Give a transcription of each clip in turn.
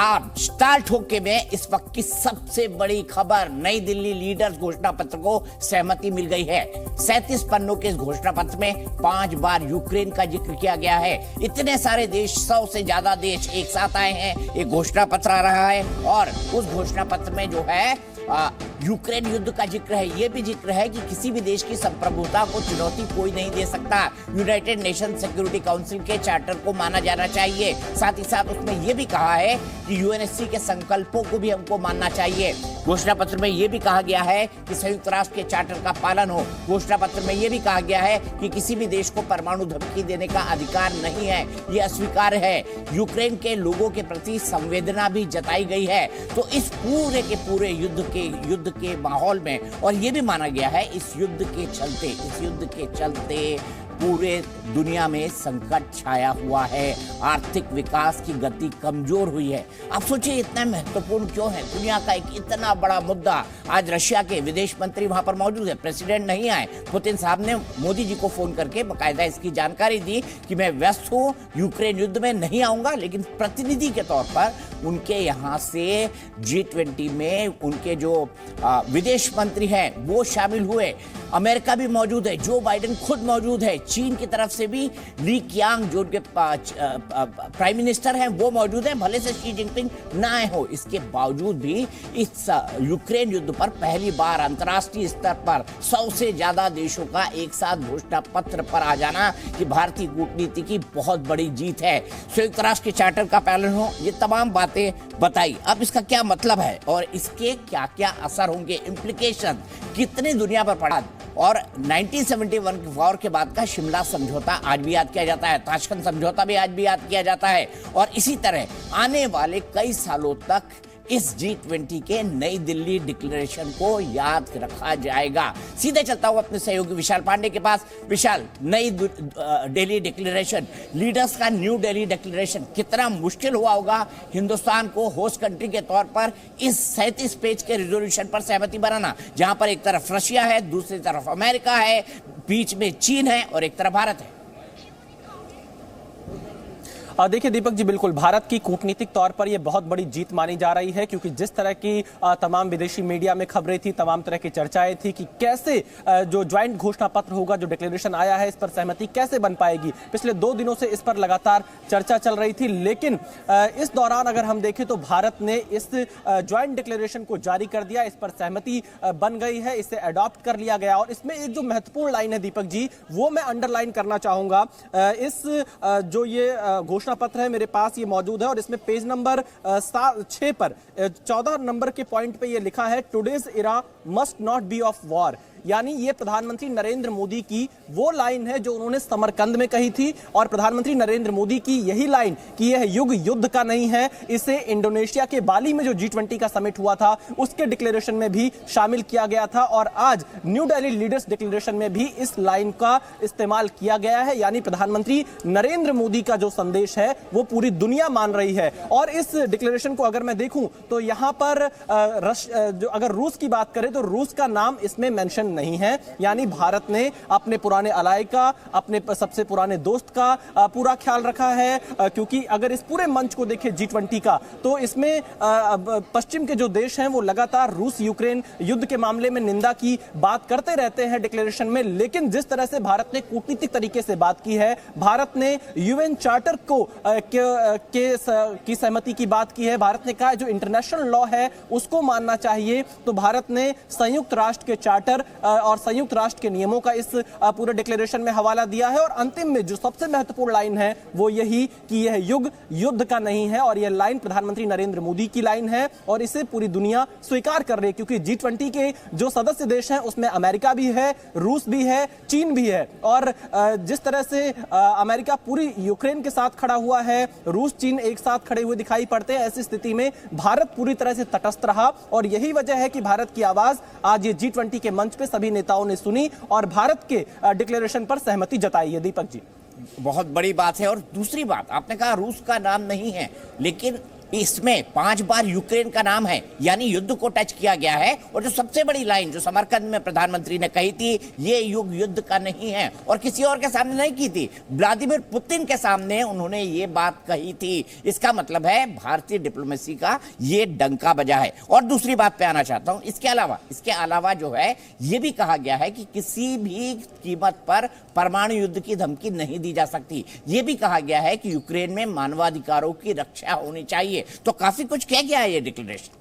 आज ताल ठोके में इस वक्त की सबसे बड़ी खबर, नई दिल्ली लीडर्स घोषणा पत्र को सहमति मिल गई है। 37 पन्नों के इस घोषणा पत्र में 5 बार यूक्रेन का जिक्र किया गया है। इतने सारे देश, 100 से ज्यादा देश एक साथ आए हैं, एक घोषणा पत्र आ रहा है और उस घोषणा पत्र में जो है यूक्रेन युद्ध का जिक्र है। यह भी जिक्र है कि किसी भी देश की संप्रभुता को चुनौती कोई नहीं दे सकता। यूनाइटेड नेशन सिक्योरिटी काउंसिल के चार्टर को माना जाना चाहिए। साथ ही साथ उसमें यह भी कहा है कि यूएनएससी के संकल्पों को भी हमको मानना चाहिए। घोषणा पत्र में यह भी कहा गया है कि संयुक्त राष्ट्र के चार्टर का पालन हो। घोषणा पत्र में यह भी कहा गया है कि किसी भी देश को परमाणु धमकी देने का अधिकार नहीं है, यह अस्वीकार्य है। यूक्रेन के लोगों के प्रति संवेदना भी जताई गई है। तो इस पूरे के पूरे युद्ध के माहौल में, और यह भी माना गया है इस युद्ध के चलते पूरे दुनिया में संकट छाया हुआ है, आर्थिक विकास की गति कमजोर हुई है। आप सोचिए इतना महत्वपूर्ण क्यों है? दुनिया का एक इतना बड़ा मुद्दा। आज रशिया के विदेश मंत्री वहां पर मौजूद है, प्रेसिडेंट नहीं आए। पुतिन साहब ने मोदी जी को फोन करके बकायदा इसकी जानकारी दी कि मैं व्यस्त हूं, यूक्रेन युद्ध में नहीं आऊंगा, लेकिन प्रतिनिधि के तौर पर उनके यहां से G20 में उनके जो विदेश मंत्री हैं वो शामिल हुए। अमेरिका भी मौजूद है, जो बाइडेन खुद मौजूद है। चीन की तरफ से भी ली कियांग जो उनके प्राइम मिनिस्टर हैं वो मौजूद हैं, भले से शी जिनपिंग ना आए हो। इसके बावजूद भी इस यूक्रेन युद्ध पर पहली बार अंतर्राष्ट्रीय स्तर पर 100 से ज्यादा देशों का एक साथ घोषणा पत्र पर आ जाना कि भारतीय कूटनीति की बहुत बड़ी जीत है। संयुक्त राष्ट्र के चार्टर का पालन हो, ये तमाम बातें बताई। अब इसका क्या मतलब है और इसके क्या क्या असर होंगे, इम्प्लीकेशन कितनी दुनिया पर पड़ा। और 1971 के वॉर के बाद का शिमला समझौता आज भी याद किया जाता है, ताशकंद समझौता भी आज भी याद किया जाता है। और इसी तरह आने वाले कई सालों तक इस G20 के नई दिल्ली डिक्लेरेशन को याद रखा जाएगा। सीधे चलता हूं अपने सहयोगी विशाल पांडे के पास। विशाल, नई दिल्ली डिक्लेरेशन, लीडर्स का न्यू दिल्ली डिक्लेरेशन, कितना मुश्किल हुआ होगा हिंदुस्तान को होस्ट कंट्री के तौर पर इस 37 पेज के रिजोल्यूशन पर सहमति बनाना, जहां पर एक तरफ रशिया है, दूसरी तरफ अमेरिका है, बीच में चीन है और एक तरफ भारत है। देखिए दीपक जी, बिल्कुल भारत की कूटनीतिक तौर पर यह बहुत बड़ी जीत मानी जा रही है, क्योंकि जिस तरह की तमाम विदेशी मीडिया में खबरें थी, तमाम तरह की चर्चाएं थी कि कैसे जो ज्वाइंट घोषणा पत्र होगा, जो डिक्लेरेशन आया है, इस पर सहमति कैसे बन पाएगी। पिछले 2 दिनों से इस पर लगातार चर्चा चल रही थी, लेकिन इस दौरान अगर हम देखें तो भारत ने इस ज्वाइंट डिक्लेरेशन को जारी कर दिया, इस पर सहमति बन गई है, इसे अडॉप्ट कर लिया गया। और इसमें एक जो महत्वपूर्ण लाइन है दीपक जी, वो मैं अंडरलाइन करना चाहूंगा। इस जो ये घोषणा पत्र है मेरे पास ये मौजूद है और इसमें पेज नंबर 6 पर 14 नंबर के पॉइंट पे ये लिखा है, today's era must not be of war. यानी ये प्रधानमंत्री नरेंद्र मोदी की वो लाइन है जो उन्होंने समरकंद में कही थी, और प्रधानमंत्री नरेंद्र मोदी की यही लाइन कि यह युग युद्ध का नहीं है, इसे इंडोनेशिया के बाली में जो G20 का समिट हुआ था उसके डिक्लेरेशन में भी शामिल किया गया था। और आज न्यू दिल्ली लीडर्स डिक्लेरेशन में भी इस लाइन का इस्तेमाल किया गया है। यानी प्रधानमंत्री नरेंद्र मोदी का जो संदेश है वो पूरी दुनिया मान रही है। और इस डिक्लेरेशन को अगर मैं देखूं तो यहां पर जो अगर रूस की बात करें तो रूस का नाम इसमें मेंशन नहीं है। यानी भारत ने अपने पुराने अलाय का, अपने सबसे पुराने दोस्त का पूरा ख्याल रखा है, क्योंकि अगर इस पूरे मंच को देखें G20 का, तो इसमें पश्चिम के जो देश हैं वो लगातार रूस यूक्रेन युद्ध के मामले में निंदा की बात करते रहते हैं डिक्लेरेशन में। लेकिन जिस तरह से भारत ने कूटनीतिक तरीके से बात की है, भारत ने यूएन चार्टर को की सहमति की बात की है, भारत ने कहा जो इंटरनेशनल लॉ है उसको मानना चाहिए। तो भारत ने संयुक्त राष्ट्र के चार्टर और संयुक्त राष्ट्र के नियमों का इस पूरे डिक्लेरेशन में हवाला दिया है। और अंतिम में जो सबसे महत्वपूर्ण लाइन है वो यही कि यह युग युद्ध का नहीं है, और यह लाइन प्रधानमंत्री नरेंद्र मोदी की लाइन है और इसे पूरी दुनिया स्वीकार कर रही है, क्योंकि G20 के जो सदस्य देश हैं उसमें अमेरिका भी है, रूस भी है, चीन भी है। और जिस तरह से अमेरिका पूरी यूक्रेन के साथ खड़ा हुआ है, रूस चीन एक साथ खड़े हुए दिखाई पड़ते हैं, ऐसी स्थिति में भारत पूरी तरह से तटस्थ रहा। और यही वजह है कि भारत की आवाज आज ये G20 के मंच पे सभी नेताओं ने सुनी और भारत के डिक्लेरेशन पर सहमति जताई है। दीपक जी, बहुत बड़ी बात है। और दूसरी बात, आपने कहा रूस का नाम नहीं है, लेकिन इसमें 5 बार यूक्रेन का नाम है, यानी युद्ध को टच किया गया है। और जो सबसे बड़ी लाइन जो समरकंद में प्रधानमंत्री ने कही थी, ये युग युद्ध का नहीं है, और किसी और के सामने नहीं की थी, व्लादिमीर पुतिन के सामने उन्होंने ये बात कही थी। इसका मतलब है भारतीय डिप्लोमेसी का ये डंका बजा है। और दूसरी बात पे आना चाहता हूं, इसके अलावा जो है ये भी कहा गया है कि किसी भी कीमत पर परमाणु युद्ध की धमकी नहीं दी जा सकती। यह भी कहा गया है कि यूक्रेन में मानवाधिकारों की रक्षा होनी चाहिए। तो काफी कुछ कह गया है ये डिक्लेरेशन।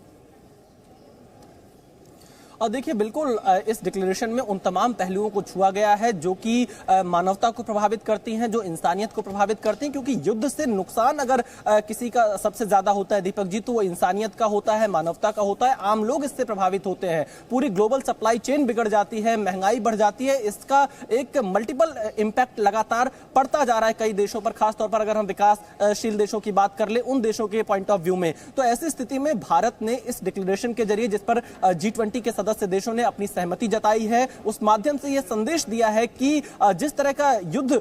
और देखिए, बिल्कुल इस डिक्लेरेशन में उन तमाम पहलुओं को छुआ गया है जो कि मानवता को प्रभावित करती हैं, जो इंसानियत को प्रभावित करती हैं, क्योंकि युद्ध से नुकसान अगर किसी का सबसे ज्यादा होता है दीपक जी, तो वो इंसानियत का होता है, मानवता का होता है। आम लोग इससे प्रभावित होते हैं, पूरी ग्लोबल सप्लाई चेन बिगड़ जाती है, महंगाई बढ़ जाती है। इसका एक मल्टीपल इम्पैक्ट लगातार पड़ता जा रहा है कई देशों पर, खासतौर पर अगर हम विकासशील देशों की बात कर ले, उन देशों के पॉइंट ऑफ व्यू में। तो ऐसी स्थिति में भारत ने इस डिक्लेरेशन के जरिए, जिस पर G20 के सदस्य देशों ने अपनी सहमति जताई है, उस माध्यम से यह संदेश दिया है कि जिस तरह का युद्ध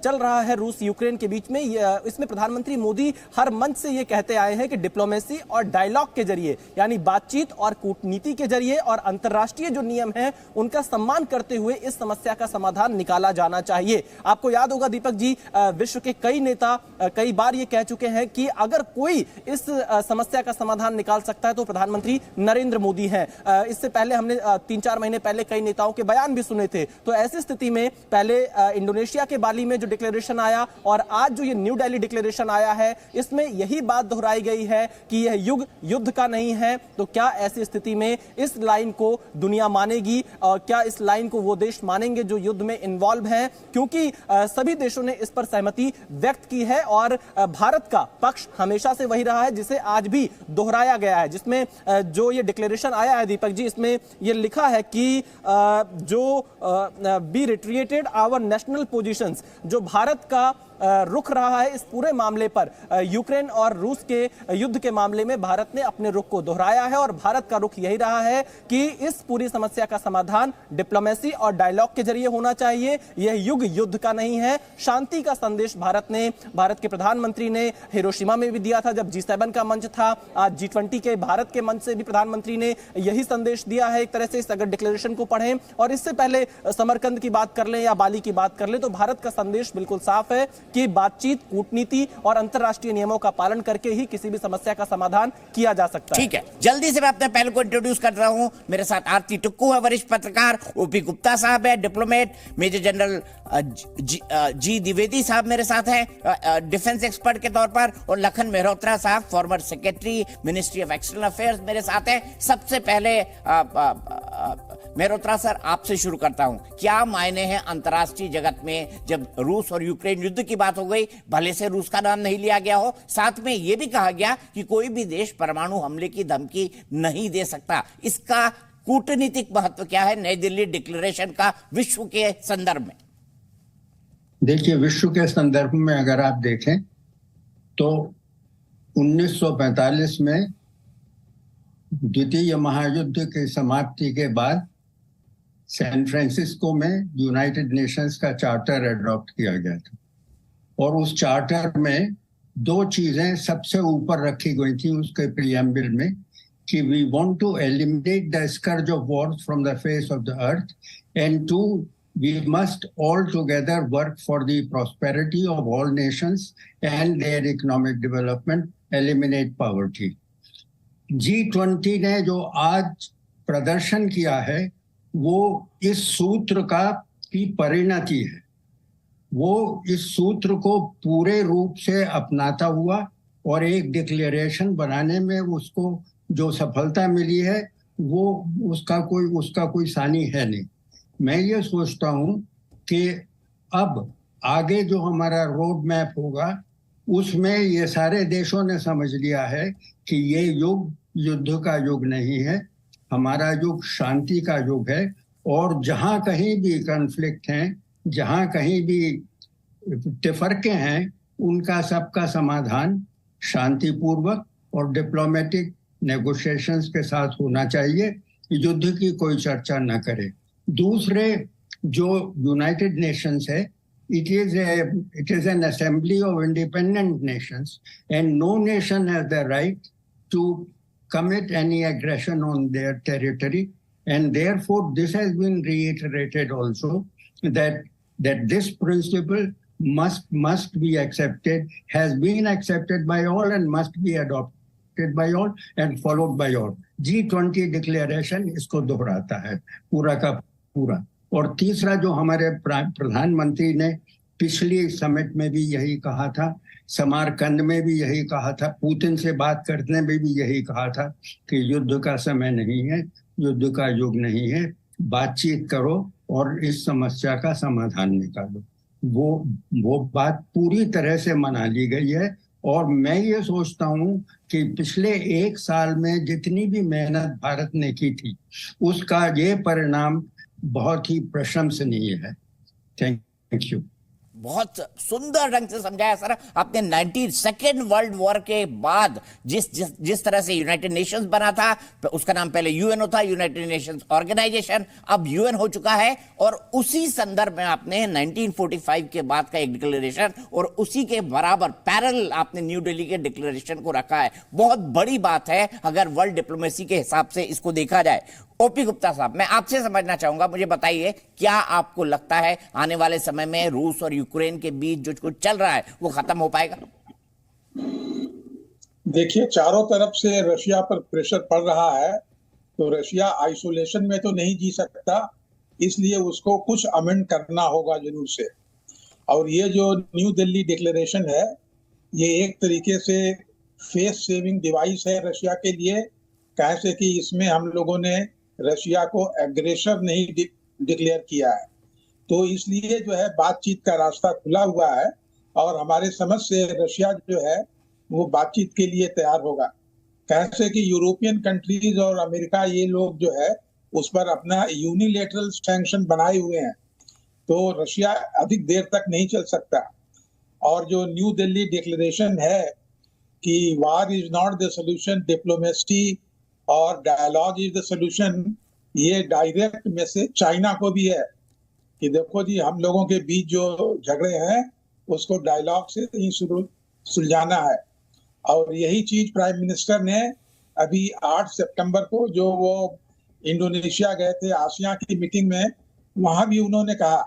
चल रहा है रूस यूक्रेन के बीच में, इसमें प्रधानमंत्री मोदी हर मंच से यह कहते आए हैं कि डिप्लोमेसी और डायलॉग के जरिए, यानी बातचीत और कूटनीति के जरिए और अंतर्राष्ट्रीय जो नियम हैं उनका सम्मान करते हुए इस समस्या का समाधान निकाला जाना चाहिए। आपको याद होगा दीपक जी, विश्व के कई नेता कई बार यह कह चुके हैं कि अगर कोई इस समस्या का समाधान निकाल सकता है तो प्रधानमंत्री नरेंद्र मोदी हैं। इससे पहले हमने 3-4 महीने पहले कई नेताओं के बयान भी सुने थे। तो ऐसी स्थिति में पहले इंडोनेशिया के बाली में जो डिक्लेरेशन आया और आज जो ये न्यू दिल्ली डिक्लेरेशन आया है, इसमें यही बात दोहराई गई है कि यह युग युद्ध का नहीं है। तो क्या ऐसी स्थिति में इस लाइन को दुनिया मानेगी और क्या इस लाइन को वो देश मानेंगे जो युद्ध में इन्वॉल्व हैं? क्योंकि सभी देशों ने इस पर सहमति व्यक्त की है और भारत का पक्ष हमेशा से वही रहा है जिसे आज भी दोहराया गया है। जिसमें जो ये डिक्लेरेशन आया है दीपक जी, इसमें ये लिखा है कि बी रिट्रिएटेड आवर नेशनल पोजीशंस, जो भारत का रुख रहा है इस पूरे मामले पर, यूक्रेन और रूस के युद्ध के मामले में भारत ने अपने रुख को दोहराया है और भारत का रुख यही रहा है कि इस पूरी समस्या का समाधान डिप्लोमेसी और डायलॉग के जरिए होना चाहिए। यह युग युद्ध का नहीं है। शांति का संदेश भारत के प्रधानमंत्री ने हिरोशिमा में भी दिया था जब G7 का मंच था। आज G20 के भारत के मंच से भी प्रधानमंत्री ने यही संदेश दिया है। एक तरह से इस अगर डिक्लेरेशन को पढ़ें और इससे पहले समरकंद की बात कर लें या बाली की बात कर लें, तो भारत का संदेश बिल्कुल साफ है कि बातचीत, कूटनीति और अंतर्राष्ट्रीय नियमों का पालन करके ही किसी भी समस्या का समाधान किया जा सकता है। ठीक है, जल्दी से मैं अपने पहले को इंट्रोड्यूस कर रहा हूं। मेरे साथ आरती टुक्कू है, वरिष्ठ पत्रकार, ओपी गुप्ता साहब है, डिप्लोमेट, मेजर जनरल जी द्विवेदी साहब मेरे साथ हैं डिफेंस एक्सपर्ट के तौर पर, और लखन मेहरोत्रा साहब former secretary ministry of external affairs मेरे साथ हैं। सबसे पहले मेहरोत्रा सर, आपसे शुरू करता हूं। क्या मायने हैं अंतर्राष्ट्रीय जगत में जब रूस और यूक्रेन युद्ध की बात हो गई, भले से रूस का नाम नहीं लिया गया हो, साथ में यह भी कहा गया कि कोई भी देश परमाणु हमले की धमकी नहीं दे सकता, इसका कूटनीतिक महत्व क्या है नई दिल्ली डिक्लेरेशन का विश्व के संदर्भ में? देखिए, विश्व के संदर्भ में अगर आप देखें तो 1945 में द्वितीय महायुद्ध की समाप्ति के बाद सैन फ्रांसिस्को में यूनाइटेड नेशंस का चार्टर अडॉप्ट किया गया था और उस चार्टर में 2 चीजें सबसे ऊपर रखी गई थी उसके प्रीएम्बल में कि we want to eliminate the scourge of wars from the face of the earth and 2 we must all together work for the prosperity of all nations and their economic development, eliminate poverty. G20 ने जो आज प्रदर्शन किया है वो इस सूत्र की परिणति है। वो इस सूत्र को पूरे रूप से अपनाता हुआ और एक डिक्लेरेशन बनाने में उसको जो सफलता मिली है वो उसका कोई सानी है नहीं। मैं ये सोचता हूं कि अब आगे जो हमारा रोड मैप होगा उसमें ये सारे देशों ने समझ लिया है कि ये युग युद्ध का युग नहीं है, हमारा युग शांति का युग है और जहां कहीं भी कॉन्फ्लिक्ट हैं, जहां कहीं भी तफरके हैं, उनका सबका समाधान शांतिपूर्वक और डिप्लोमेटिक नेगोशिएशंस के साथ होना चाहिए। युद्ध की कोई चर्चा न करे। दूसरे जो यूनाइटेड नेशंस है it is an assembly of independent nations, and no nation has the right to commit any aggression on their territory. And therefore, this has been reiterated also that this principle must be accepted, has been accepted by all, and must be adopted by all and followed by all. G20 declaration इसको दोहराता है पूरा का पूरा। और तीसरा जो हमारे प्रधानमंत्री ने पिछली समिट में भी यही कहा था, समरकंद में भी यही कहा था, पुतिन से बात करने में भी यही कहा था कि युद्ध का समय नहीं है, युद्ध का युग नहीं है, बातचीत करो और इस समस्या का समाधान निकालो। वो बात पूरी तरह से मना ली गई है। और मैं ये सोचता हूं कि पिछले 1 साल में जितनी भी मेहनत भारत ने की थी उसका ये परिणाम बहुत ही प्रशंसनीय है। Thank you. बहुत सुंदर ढंग से समझाया सर आपने। 92nd वर्ल्ड वॉर के बाद जिस तरह से यूनाइटेड नेशंस बना था, उसका नाम पहले यूएनओ था, यूनाइटेड नेशंस ऑर्गेनाइजेशन, अब यूएन हो चुका है। और उसी संदर्भ में आपने 1945 के बाद का एक डिक्लेरेशन और उसी के बराबर पैरेलल आपने न्यू दिल्ली के डिक्लेरेशन को रखा है। बहुत बड़ी बात है अगर वर्ल्ड डिप्लोमेसी के हिसाब से इसको देखा जाए। ओपी गुप्ता साहब, मैं आपसे समझना चाहूंगा, मुझे बताइए क्या आपको लगता है आने वाले समय में रूस और यूक्रेन के बीच जो कुछ चल रहा है वो खत्म हो पाएगा? देखिए, चारों तरफ से रशिया पर प्रेशर पड़ रहा है, तो रशिया आइसोलेशन में तो नहीं जी सकता, इसलिए उसको कुछ अमेंड करना होगा जरूर से। और ये जो न्यू दिल्ली डिक्लेरेशन है, ये एक तरीके से फेस सेविंग डिवाइस है रशिया के लिए, कैसे कि इसमें हम लोगों ने रशिया को एग्रेसर नहीं डिक्लेयर किया है, तो इसलिए जो है बातचीत का रास्ता खुला हुआ है और हमारे समझ से रशिया जो है वो बातचीत के लिए तैयार होगा। कैसे कि यूरोपियन कंट्रीज और अमेरिका ये लोग जो है उस पर अपना यूनिलेटरल सैंक्शन बनाए हुए हैं, तो रशिया अधिक देर तक नहीं चल सकता। और जो न्यू दिल्ली डिक्लेरेशन है कि वार is not the solution, diplomacy और डायलॉग इज द सोल्यूशन, ये डायरेक्ट मैसेज चाइना को भी है कि देखो जी, हम लोगों के बीच जो झगड़े हैं उसको डायलॉग से ही सुलझाना है। और यही चीज प्राइम मिनिस्टर ने अभी 8 सितंबर को जो वो इंडोनेशिया गए थे आसियान की मीटिंग में, वहां भी उन्होंने कहा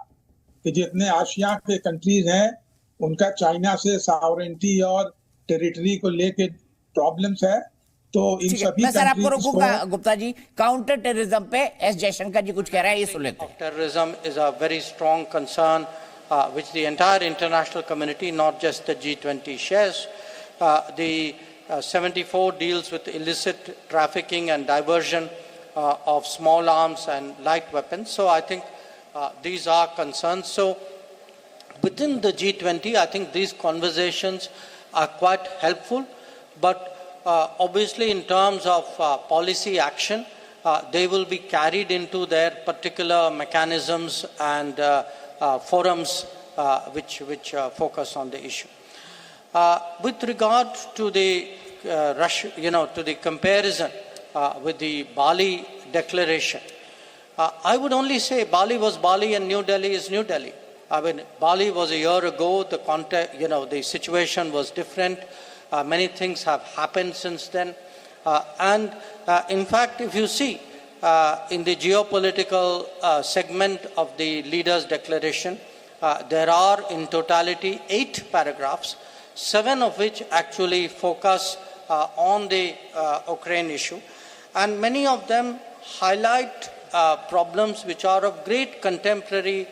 कि जितने आसियान के कंट्रीज हैं उनका चाइना से सॉवरेनिटी और टेरिटरी को लेके प्रॉब्लम्स है, तो इन सभी मैं सर आपको रोकूंगा गुप्ता जी। काउंटर टेररिज्म पे एस जयशंकर जी कुछ कह रहे हैं, ये सुन लेते हैं। Terrorism is a very strong concern which the entire international community, not just the G20, shares. The 74 deals with illicit trafficking and diversion of small arms and light weapons. So I think these are concerns. So within the G20, I think these conversations are quite helpful. But obviously in terms of policy action, they will be carried into their particular mechanisms and forums which focus on the issue. With regard to the to the comparison with the Bali declaration, I would only say Bali was Bali and New Delhi is New Delhi. I mean, Bali was a year ago. The context, the situation was different. Many things have happened since then, and in fact, if you see in the geopolitical segment of the leaders' declaration, there are in totality 8 paragraphs, 7 of which actually focus on the Ukraine issue, and many of them highlight problems which are of great contemporary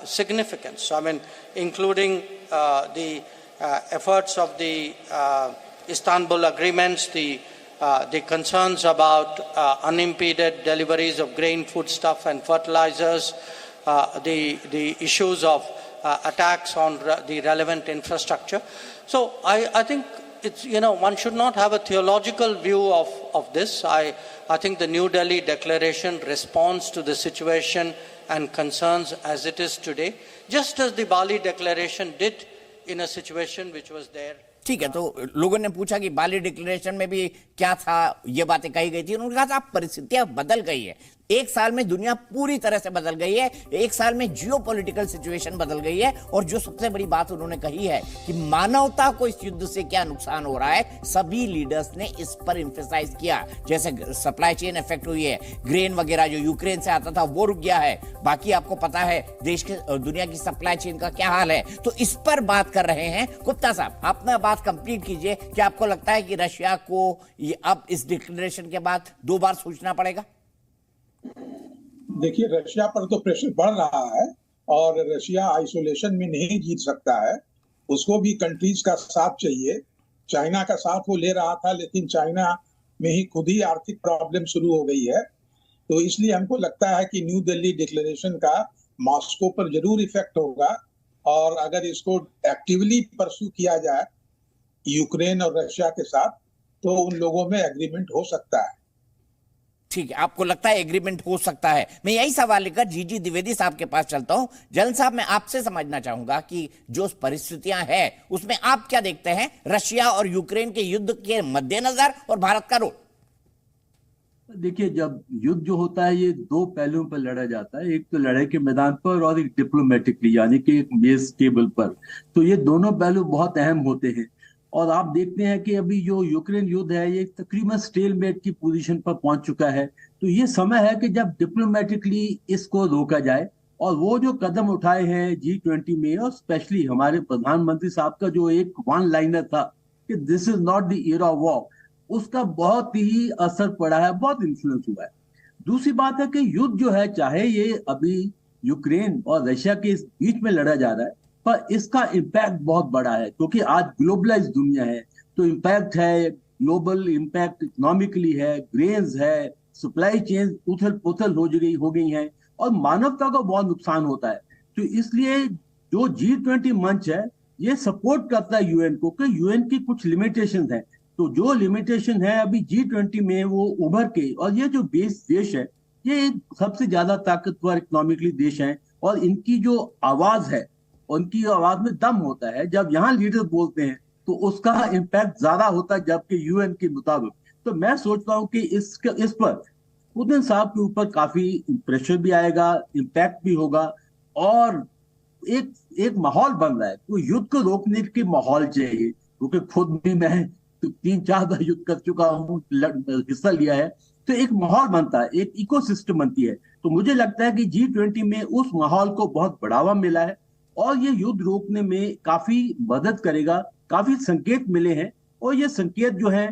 significance. I mean, including the efforts of the Istanbul agreements, the concerns about unimpeded deliveries of grain, foodstuff and fertilizers, the issues of attacks on the relevant infrastructure. So I think it's, one should not have a theological view of this. I think the New Delhi Declaration responds to the situation and concerns as it is today, just as the Bali Declaration did in a situation which was there. ठीक है, तो लोगों ने पूछा कि बाली declaration में भी क्या था, ये बातें कही गई थी, उन्होंने कहा था परिस्थितियां बदल गई है। एक साल में दुनिया पूरी तरह से बदल गई है, एक साल में जियोपॉलिटिकल सिचुएशन बदल गई है। और जो सबसे बड़ी बात उन्होंने कही है कि मानवता को इस युद्ध से क्या नुकसान हो रहा है, सभी लीडर्स ने इस पर एम्फेसाइज किया। जैसे सप्लाई चेन इफेक्ट हुई है, ग्रेन वगैरह जो यूक्रेन से आता था वो रुक गया है, बाकी आपको पता है देश के दुनिया की सप्लाई चेन का क्या हाल है, तो इस पर बात कर रहे हैं। गुप्ता साहब, अपना बात कंप्लीट कीजिए। क्या आपको लगता है कि रशिया को अब इस डिक्लेरेशन के बाद 2 बार सोचना पड़ेगा? देखिए, रशिया पर तो प्रेशर बढ़ रहा है और रशिया आइसोलेशन में नहीं जीत सकता है, उसको भी कंट्रीज का साथ चाहिए। चाइना का साथ वो ले रहा था, लेकिन चाइना में ही खुद ही आर्थिक प्रॉब्लम शुरू हो गई है। तो इसलिए हमको लगता है कि न्यू दिल्ली डिक्लेरेशन का मॉस्को पर जरूर इफेक्ट होगा, और अगर इसको एक्टिवली परस्यू किया जाए यूक्रेन और रशिया के साथ, तो उन लोगों में एग्रीमेंट हो सकता है। ठीक है, आपको लगता है एग्रीमेंट हो सकता है। मैं यही सवाल लेकर जीजी द्विवेदी साहब के पास चलता हूं। जलन साहब, मैं आपसे समझना चाहूंगा कि जो परिस्थितियां हैं उसमें आप क्या देखते हैं रशिया और यूक्रेन के युद्ध के मद्देनजर और भारत का रोल? देखिए, जब युद्ध जो होता है ये 2 पहलुओं पर लड़ा जाता है, एक तो लड़ाई के मैदान पर और एक डिप्लोमेटिकली, यानी कि एक मेज टेबल पर। तो ये दोनों पहलू बहुत अहम होते हैं। और आप देखते हैं कि अभी जो यूक्रेन युद्ध है ये तकरीबन स्टेलमेट की पोजीशन पर पहुंच चुका है। तो ये समय है कि जब डिप्लोमेटिकली इसको रोका जाए। और वो जो कदम उठाए हैं G20 में, और स्पेशली हमारे प्रधानमंत्री साहब का जो एक वन लाइनर था कि this is not the year of war, उसका बहुत ही असर पड़ा है, बहुत इन्फ्लुएंस हुआ है। दूसरी बात है कि युद्ध जो है, चाहे ये अभी यूक्रेन और रशिया के बीच में लड़ा जा रहा है, पर इसका इम्पैक्ट बहुत बड़ा है, क्योंकि आज ग्लोबलाइज दुनिया है। तो इम्पैक्ट है, ग्लोबल इम्पैक्ट इकोनॉमिकली है, ग्रेन्स है, सप्लाई चेन उथल पुथल हो गई है, और मानवता को बहुत नुकसान होता है। तो इसलिए जो G20 मंच है ये सपोर्ट करता है यूएन को, कि यूएन की कुछ लिमिटेशन है। तो जो लिमिटेशन है अभी G20 में वो उभर के, और ये जो देश है ये सबसे ज्यादा ताकतवर इकोनॉमिकली देश है, और इनकी जो आवाज है, उनकी आवाज में दम होता है। जब यहाँ लीडर बोलते हैं तो उसका इम्पैक्ट ज्यादा होता है, जबकि यूएन के मुताबिक। तो मैं सोचता हूँ कि इस पर पुतिन साहब के ऊपर काफी प्रेशर भी आएगा, इम्पैक्ट भी होगा, और एक माहौल बन रहा है। तो युद्ध को रोकने के माहौल चाहिए, क्योंकि खुद भी मैं 3-4 बार युद्ध कर चुका हूँ, हिस्सा लिया है। तो एक माहौल बनता है, एक इकोसिस्टम बनती है। तो मुझे लगता है कि G20 में उस माहौल को बहुत बढ़ावा मिला है, और ये युद्ध रोकने में काफी मदद करेगा। काफी संकेत मिले हैं, और ये संकेत जो है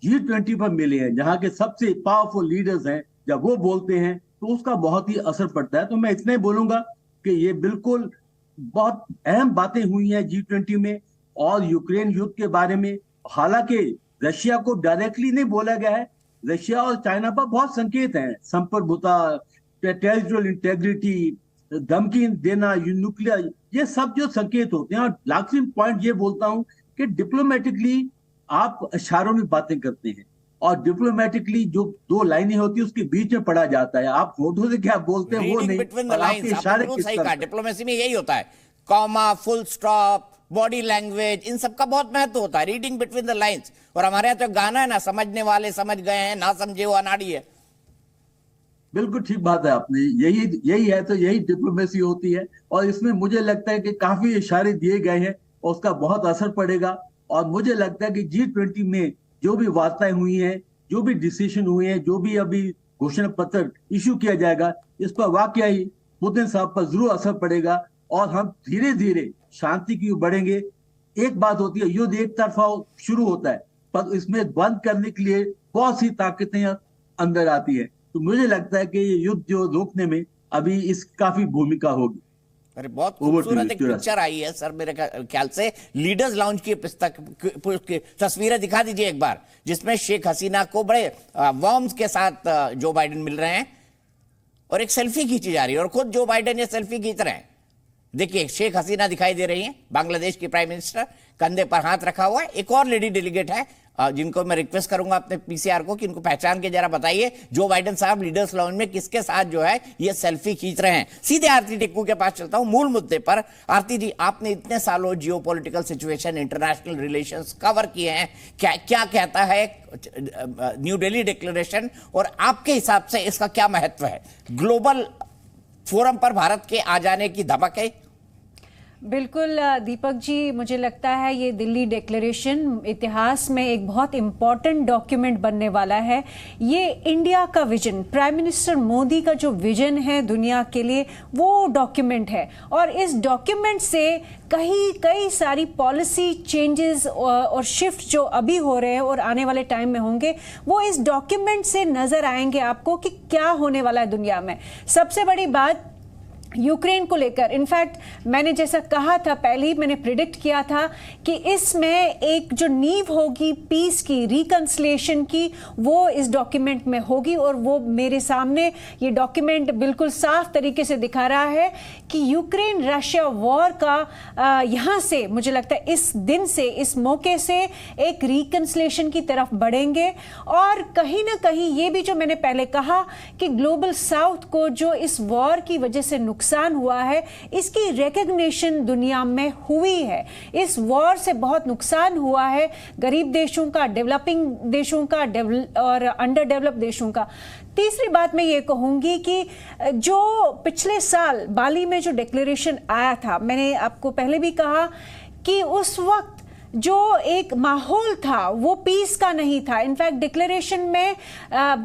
G20 पर मिले हैं, जहां के सबसे पावरफुल लीडर्स हैं। जब वो बोलते हैं तो उसका बहुत ही असर पड़ता है। तो मैं इतना ही बोलूंगा कि ये बिल्कुल बहुत अहम बातें हुई हैं G20 में। और यूक्रेन युद्ध के बारे में हालांकि रशिया को डायरेक्टली नहीं बोला गया है, रशिया और चाइना पर बहुत संकेत हैं, संप्रभुता, टेरिटोरियल इंटेग्रिटी, धमकी देना, न्यूक्लियर, ये सब जो संकेत होते हैं। और लास्ट पॉइंट ये बोलता हूं कि डिप्लोमेटिकली आप इशारों में बातें करते हैं, और डिप्लोमेटिकली जो 2 लाइनें होती है उसके बीच में पढ़ा जाता है। आप होठों से क्या बोलते हैं वो नहीं, आपके इशारे किस तरह। डिप्लोमेसी में यही होता है, comma, full stop, body language, इन सब का बहुत महत्व होता है, रीडिंग बिटवीन द लाइंस। और हमारे यहाँ तो गाना है ना, समझने वाले समझ गए हैं, ना समझे वो अनाड़ी है। बिल्कुल ठीक बात है आपने, यही है। तो यही डिप्लोमेसी होती है, और इसमें मुझे लगता है कि काफी इशारे दिए गए हैं और उसका बहुत असर पड़ेगा। और मुझे लगता है कि G20 में जो भी वार्ताएं हुई हैं, जो भी डिसीजन हुए हैं, जो भी अभी घोषणा पत्र इश्यू किया जाएगा, इस पर वाकई ही पुतिन साहब पर जरूर असर पड़ेगा, और हम धीरे धीरे शांति की ओर बढ़ेंगे। एक बात होती है, युद्ध एक तरफा शुरू होता है, पर इसमें बंद करने के लिए बहुत सी ताकतें अंदर आती है। तो मुझे लगता है कि ये युद्ध जो रोकने में अभी इस काफी भूमिका होगी। अरे बहुत खूबसूरत एक पिक्चर आई है सर, मेरे ख्याल से लीडर्स लाउंज की तस्वीरें दिखा दीजिए एक बार, जिसमें शेख हसीना को बड़े वार्म्स के साथ जो बाइडेन मिल रहे हैं, और एक सेल्फी खींची जा रही है, और खुद जो बाइडेन ये सेल्फी खींच रहे हैं। देखिए शेख हसीना दिखाई दे रही हैं, बांग्लादेश की प्राइम मिनिस्टर, कंधे पर हाथ रखा हुआ है। एक और लेडी डेलीगेट है जिनको मैं रिक्वेस्ट करूंगा अपने पीसीआर को कि इनको पहचान के जरा बताइए जो बाइडेन साहब लीडर्स लाउंज में किसके साथ जो है ये सेल्फी खींच रहे हैं। सीधे आरती टिक्कू के पास चलता हूं मूल मुद्दे पर। आरती जी, आपने इतने सालों geopolitical situation, international relations cover किए हैं, क्या कहता है न्यू दिल्ली डिक्लेरेशन और आपके हिसाब से इसका क्या महत्व है? ग्लोबल फोरम पर भारत के आ जाने की धमक है? बिल्कुल दीपक जी, मुझे लगता है ये दिल्ली डिक्लेरेशन इतिहास में एक बहुत इम्पॉर्टेंट डॉक्यूमेंट बनने वाला है। ये इंडिया का विजन, प्राइम मिनिस्टर मोदी का जो विजन है दुनिया के लिए, वो डॉक्यूमेंट है। और इस डॉक्यूमेंट से कई सारी पॉलिसी चेंजेस और शिफ्ट जो अभी हो रहे हैं और आने वाले टाइम में होंगे, वो इस डॉक्यूमेंट से नजर आएंगे आपको कि क्या होने वाला है दुनिया में। सबसे बड़ी बात यूक्रेन को लेकर, इनफैक्ट मैंने जैसा कहा था पहले ही, मैंने प्रिडिक्ट किया था कि इसमें एक जो नींव होगी पीस की, रिकंसिलिएशन की, वो इस डॉक्यूमेंट में होगी। और वो मेरे सामने ये डॉक्यूमेंट बिल्कुल साफ तरीके से दिखा रहा है कि यूक्रेन रशिया वॉर का यहाँ से मुझे लगता है इस दिन से, इस मौके से एक रिकंसिलिएशन की तरफ बढ़ेंगे। और कहीं ना कहीं ये भी जो मैंने पहले कहा कि ग्लोबल साउथ को जो इस वॉर की वजह से नुकसान हुआ है, इसकी रिकग्निशन दुनिया में हुई है। इस वॉर से बहुत नुकसान हुआ है गरीब देशों का, डेवलपिंग देशों का और अंडर डेवलप देशों का। तीसरी बात मैं ये कहूंगी कि जो पिछले साल बाली में जो डिक्लेरेशन आया था, मैंने आपको पहले भी कहा कि उस वक्त जो एक माहौल था वो पीस का नहीं था। इनफैक्ट डिक्लेरेशन में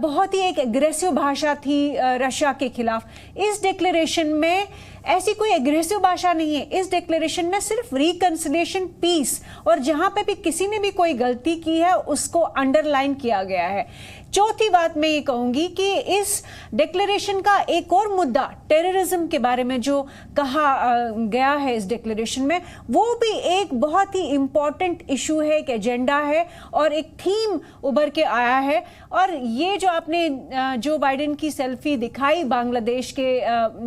बहुत ही एक एग्रेसिव भाषा थी रशिया के खिलाफ। इस डिक्लेरेशन में ऐसी कोई एग्रेसिव भाषा नहीं है। इस डिक्लेरेशन में सिर्फ रिकंसिलिएशन, पीस, और जहां पे भी किसी ने भी कोई गलती की है उसको अंडरलाइन किया गया है। चौथी बात मैं ये कहूंगी कि इस डिक्लेरेशन का एक और मुद्दा, टेररिज्म के बारे में जो कहा गया है इस डिक्लेरेशन में, वो भी एक बहुत ही इंपॉर्टेंट इशू है, एक एजेंडा है और एक थीम उभर के आया है। और ये जो आपने जो बाइडेन की सेल्फी दिखाई बांग्लादेश के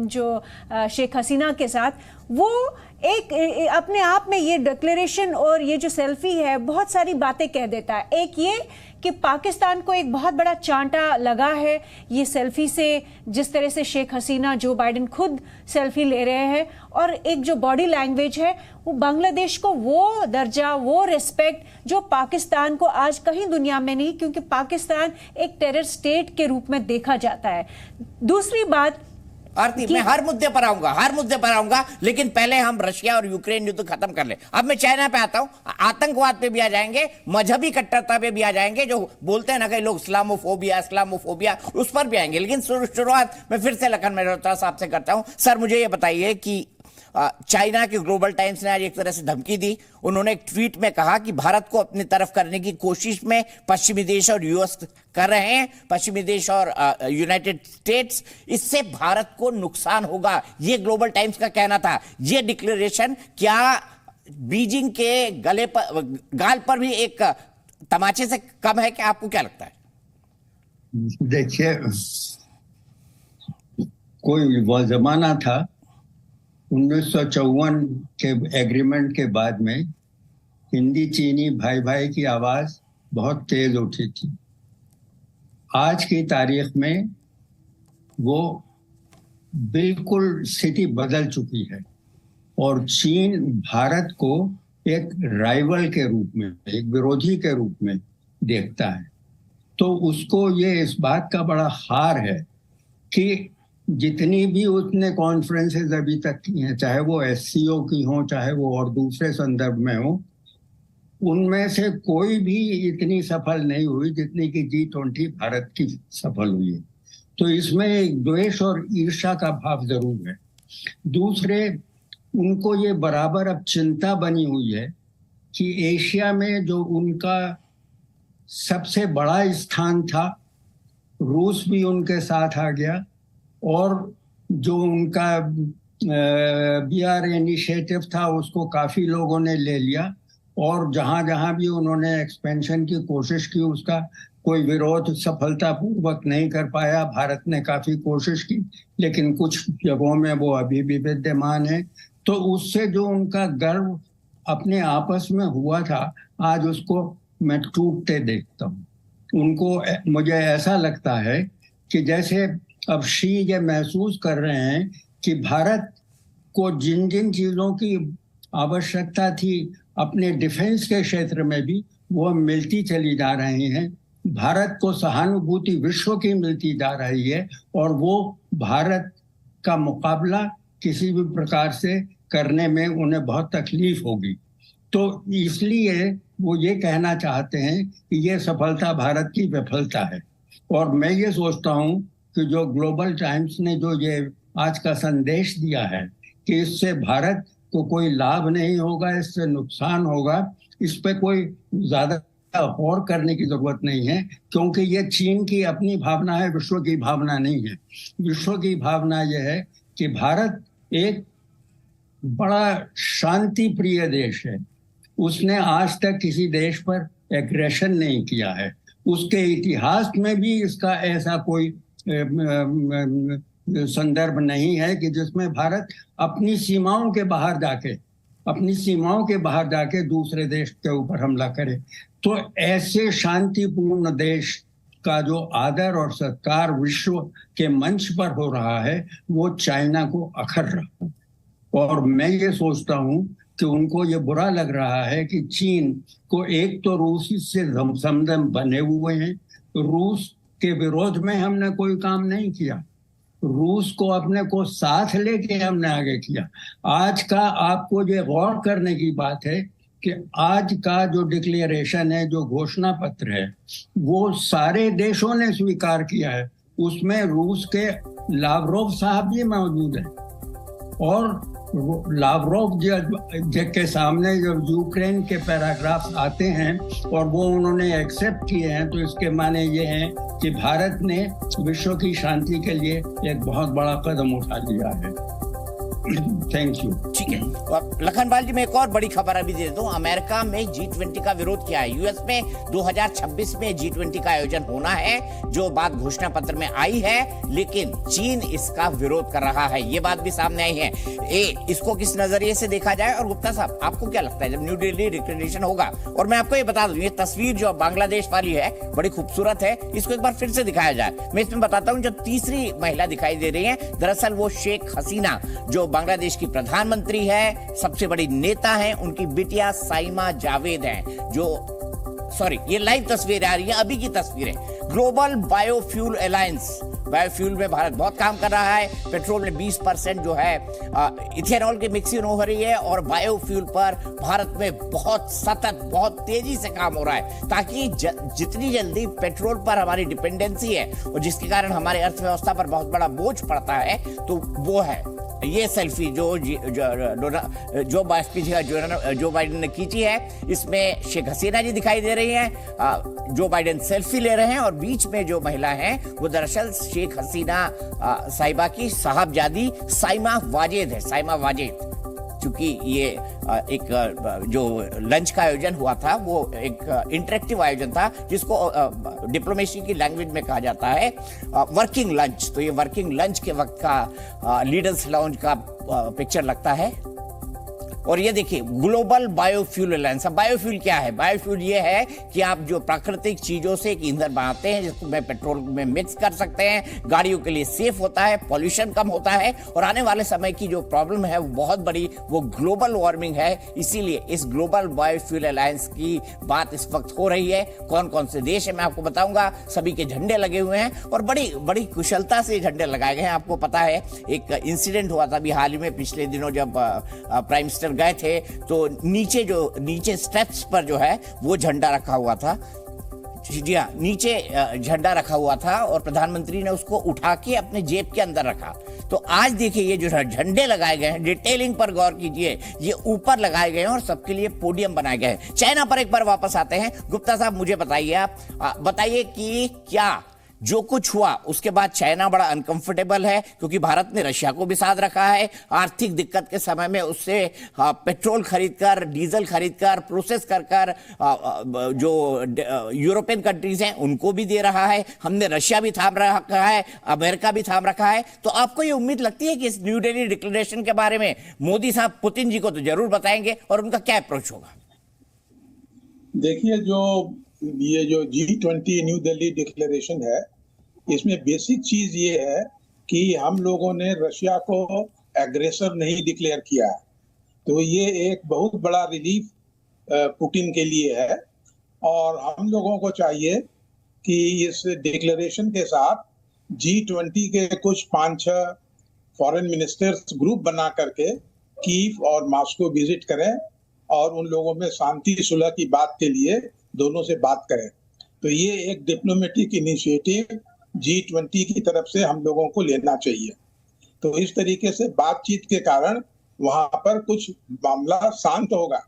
जो शेख हसीना के साथ, वो एक अपने आप में ये डिक्लेरेशन और ये जो सेल्फी है बहुत सारी बातें कह देता है। एक ये कि पाकिस्तान को एक बहुत बड़ा चांटा लगा है ये सेल्फी से, जिस तरह से शेख हसीना, जो बाइडेन खुद सेल्फी ले रहे हैं, और एक जो बॉडी लैंग्वेज है वो बांग्लादेश को वो दर्जा, वो रिस्पेक्ट जो पाकिस्तान को आज कहीं दुनिया में नहीं, क्योंकि पाकिस्तान एक टेरर स्टेट के रूप में देखा जाता है। दूसरी बात आरती, मैं हर मुद्दे पर आऊंगा, लेकिन पहले हम रशिया और यूक्रेन युद्ध खत्म कर ले। अब मैं चाइना पे आता हूं, आतंकवाद पे भी आ जाएंगे, मजहबी कट्टरता पे भी आ जाएंगे, जो बोलते हैं ना कई लोग इस्लामोफोबिया, उस पर भी आएंगे। लेकिन शुरुआत मैं फिर से लखन मेहरोत्रा साहब से करता हूं। सर, मुझे ये बताइए कि चाइना की ग्लोबल टाइम्स ने आज एक तरह से धमकी दी। उन्होंने एक ट्वीट में कहा कि भारत को अपनी तरफ करने की कोशिश में पश्चिमी देश और यूएस कर रहे हैं, पश्चिमी देश और यूनाइटेड स्टेट्स, इससे भारत को नुकसान होगा, ये ग्लोबल टाइम्स का कहना था। ये डिक्लेरेशन क्या बीजिंग के गाल पर भी एक तमाचे से कम है? क्या आपको क्या लगता है? देखिए, कोई वो जमाना था 1954 के एग्रीमेंट के बाद में हिंदी चीनी भाई भाई की आवाज बहुत तेज उठी थी। आज की तारीख में वो बिल्कुल स्थिति बदल चुकी है और चीन भारत को एक राइवल के रूप में, एक विरोधी के रूप में देखता है। तो उसको ये इस बात का बड़ा हार है कि जितनी भी उसने कॉन्फ्रेंसेस अभी तक की हैं, चाहे वो एससीओ की हो, चाहे वो और दूसरे संदर्भ में हो, उनमें से कोई भी इतनी सफल नहीं हुई जितनी कि G20 भारत की सफल हुई है। तो इसमें एक द्वेष और ईर्ष्या का भाव जरूर है। दूसरे, उनको ये बराबर अब चिंता बनी हुई है कि एशिया में जो उनका सबसे बड़ा स्थान था, रूस भी उनके साथ आ गया और जो उनका BR इनिशिएटिव था उसको काफी लोगों ने ले लिया और जहां जहां भी उन्होंने एक्सपेंशन की कोशिश की उसका कोई विरोध सफलतापूर्वक नहीं कर पाया। भारत ने काफी कोशिश की लेकिन कुछ जगहों में वो अभी भी विद्यमान है। तो उससे जो उनका गर्व अपने आपस में हुआ था, आज उसको मैं टूटते देखता हूँ। उनको, मुझे ऐसा लगता है कि जैसे अब शी ये महसूस कर रहे हैं कि भारत को जिन जिन चीजों की आवश्यकता थी अपने डिफेंस के क्षेत्र में भी वो मिलती चली जा रही हैं। भारत को सहानुभूति विश्व की मिलती जा रही है और वो भारत का मुकाबला किसी भी प्रकार से करने में उन्हें बहुत तकलीफ होगी। तो इसलिए वो ये कहना चाहते हैं कि ये सफलता भारत की विफलता है। और मैं ये सोचता हूँ कि जो ग्लोबल टाइम्स ने जो ये आज का संदेश दिया है कि इससे भारत को कोई लाभ नहीं होगा, इससे नुकसान होगा, इस पे कोई ज्यादा और करने की जरूरत नहीं है, क्योंकि ये चीन की अपनी भावना है, विश्व की भावना नहीं है। विश्व की भावना यह है कि भारत एक बड़ा शांति प्रिय देश है। उसने आज तक किसी देश पर एग्रेशन नहीं किया है। उसके इतिहास में भी इसका ऐसा कोई संदर्भ नहीं है कि जिसमें भारत अपनी सीमाओं के बाहर जाके दूसरे देश के ऊपर हमला करे। तो ऐसे शांतिपूर्ण देश का जो आदर और सत्कार विश्व के मंच पर हो रहा है वो चाइना को अखर रहा है। और मैं ये सोचता हूँ कि उनको ये बुरा लग रहा है कि चीन को, एक तो रूस से समदम बने हुए हैं, रूस के विरोध में हमने कोई काम नहीं किया, रूस को अपने को साथ लेके हमने आगे किया। आज का आपको ये गौर करने की बात है कि आज का जो डिक्लेरेशन है, जो घोषणा पत्र है, वो सारे देशों ने स्वीकार किया है। उसमें रूस के लावरोव साहब भी मौजूद हैं और लावरोव जी के सामने जब यूक्रेन के पैराग्राफ्स आते हैं और वो उन्होंने एक्सेप्ट किए हैं, तो इसके माने ये हैं कि भारत ने विश्व की शांति के लिए एक बहुत बड़ा कदम उठा लिया है। Thank you. ठीक है, और लखनपाल जी मैं एक और बड़ी खबर अभी दे दूं। अमेरिका में G20 का विरोध किया है। यूएस में 2026 में G20 का आयोजन होना है, जो बात घोषणा पत्र में आई है, लेकिन चीन इसका विरोध कर रहा है। ये बात भी सामने आई है। इसको किस नजरिए से देखा जाए? और गुप्ता साहब, आपको क्या लगता है जब न्यू दिल्ली डिक्लेरेशन होगा? और मैं आपको ये बता दूं, ये तस्वीर जो बांग्लादेश वाली है बड़ी खूबसूरत है, इसको एक बार फिर से दिखाया जाए। मैं इसमें बताता हूँ, जो तीसरी महिला दिखाई दे रही है, दरअसल वो शेख हसीना जो बांग्लादेश की प्रधानमंत्री है, सबसे बड़ी नेता हैं, उनकी बिटिया साइमा जावेद हैं, ये लाइव तस्वीर आ रही है, अभी की तस्वीर है। ग्लोबल बायोफ्यूल अलायंस, बायोफ्यूल में भारत बहुत काम कर रहा है। पेट्रोल में 20% जो है इथेनॉल की मिक्सिंग हो रही है और बायोफ्यूल पर भारत में बहुत तेजी से काम हो रहा है, ताकि जितनी जल्दी पेट्रोल पर हमारी डिपेंडेंसी है और जिसके कारण हमारे अर्थव्यवस्था पर बहुत बड़ा बोझ पड़ता है, तो वो है ये सेल्फी जो बाइडेन ने खींची है। इसमें शेख हसीना जी दिखाई दे रही हैं, जो बाइडेन सेल्फी ले रहे हैं, और बीच में जो महिला है वो दरअसल शेख हसीना साहिबा की साहबजादी साइमा वाजेद है। साइमा वाजेद, क्योंकि ये एक जो लंच का आयोजन हुआ था वो एक इंटरेक्टिव आयोजन था, जिसको डिप्लोमेसी की लैंग्वेज में कहा जाता है वर्किंग लंच। तो ये वर्किंग लंच के वक्त का लीडर्स लाउंज का पिक्चर लगता है। और ये देखिए, ग्लोबल बायोफ्यूल अलायंस। बायोफ्यूल क्या है? बायोफ्यूल ये है कि आप जो प्राकृतिक चीजों से एक ईंधन बनाते हैं, जिसको में पेट्रोल में मिक्स कर सकते हैं, गाड़ियों के लिए सेफ होता है, पॉल्यूशन कम होता है, और आने वाले समय की जो प्रॉब्लम है वो बहुत बड़ी, वो ग्लोबल वार्मिंग है। इसीलिए इस ग्लोबल बायोफ्यूल अलायंस की बात इस वक्त हो रही है। कौन कौन से देश है मैं आपको बताऊंगा। सभी के झंडे लगे हुए हैं और बड़ी कुशलता से झंडे लगाए गए हैं। आपको पता है एक इंसिडेंट हुआ था अभी हाल ही में, पिछले दिनों, जब प्राइम मिनिस्टर गए थे, तो नीचे स्टेप्स पर जो है वो झंडा रखा हुआ था। जी हाँ, नीचे झंडा रखा हुआ था और प्रधानमंत्री ने उसको उठा के अपने जेब के अंदर रखा। तो आज देखिए, ये जो झंडे लगाए गए हैं, डिटेलिंग पर गौर कीजिए, ये ऊपर लगाए गए हैं और सबके लिए पोडियम बनाए गए हैं। चाइना पर एक बार वापस आते हैं। गुप्ता साहब, मुझे बताइए, आप बताइए कि क्या जो कुछ हुआ उसके बाद चाइना बड़ा अनकंफर्टेबल है, क्योंकि भारत ने रशिया को भी साथ रखा है। आर्थिक दिक्कत के समय में उससे पेट्रोल खरीदकर, डीजल खरीदकर, प्रोसेस कर जो यूरोपियन कंट्रीज हैं उनको भी दे रहा है। हमने रशिया भी थाम रखा है, अमेरिका भी थाम रखा है। तो आपको ये उम्मीद लगती है कि इस न्यू दिल्ली डिक्लेरेशन के बारे में मोदी साहब पुतिन जी को तो जरूर बताएंगे, और उनका क्या अप्रोच होगा? देखिए, ये जो G20 न्यू दिल्ली डिक्लेरेशन है, इसमें बेसिक चीज ये है कि हम लोगों ने रशिया को एग्रेसर नहीं डिक्लेयर किया है। तो ये एक बहुत बड़ा रिलीफ पुतिन के लिए है, और हम लोगों को चाहिए कि इस डिक्लेरेशन के साथ G20 के कुछ 5-6 फॉरेन मिनिस्टर्स ग्रुप बना करके कीव और मॉस्को विजिट करें और उन लोगों में शांति सुलह की बात के लिए दोनों से बात करें। तो ये एक डिप्लोमेटिक इनिशिएटिव G20 की तरफ से हम लोगों को लेना चाहिए। तो इस तरीके से बातचीत के कारण वहां पर कुछ मामला शांत होगा।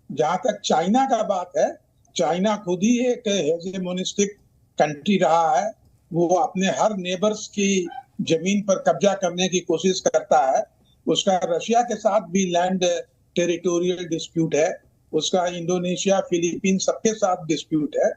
जहां तक चाइना का बात है, चाइना खुद ही एक हेजेमोनिस्टिक कंट्री रहा है। वो अपने हर नेबर्स की जमीन पर कब्जा करने की कोशिश करता है। उसका रशिया के साथ भी लैंड टेरिटोरियल डिस्प्यूट है, उसका इंडोनेशिया, फिलीपीन सबके साथ डिस्प्यूट है।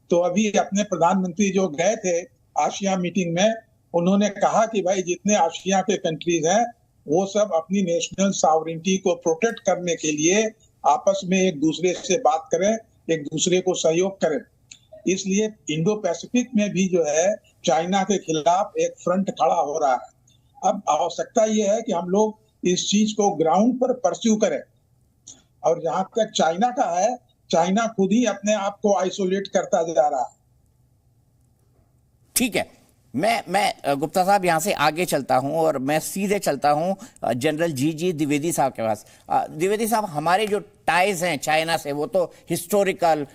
तो अभी अपने प्रधानमंत्री जो गए थे आसिया मीटिंग में, उन्होंने कहा कि भाई जितने आसिया के कंट्रीज हैं वो सब अपनी नेशनल सॉवरेनिटी को प्रोटेक्ट करने के लिए आपस में एक दूसरे से बात करें, एक दूसरे को सहयोग करें। इसलिए इंडो पैसिफिक में भी जो है चाइना के खिलाफ एक फ्रंट खड़ा हो रहा है। अब आवश्यकता ये है कि हम लोग इस चीज को ग्राउंड पर परस्यू करें। और जहां तक चाइना का है, चाइना खुद ही अपने आप को आइसोलेट करता जा रहा है। ठीक है, मैं गुप्ता साहब यहां से आगे चलता हूं और मैं सीधे चलता हूं जनरल जी द्विवेदी साहब के पास। द्विवेदी साहब, हमारे जो टाइज हैं चाइना से वो तो हिस्टोरिकल,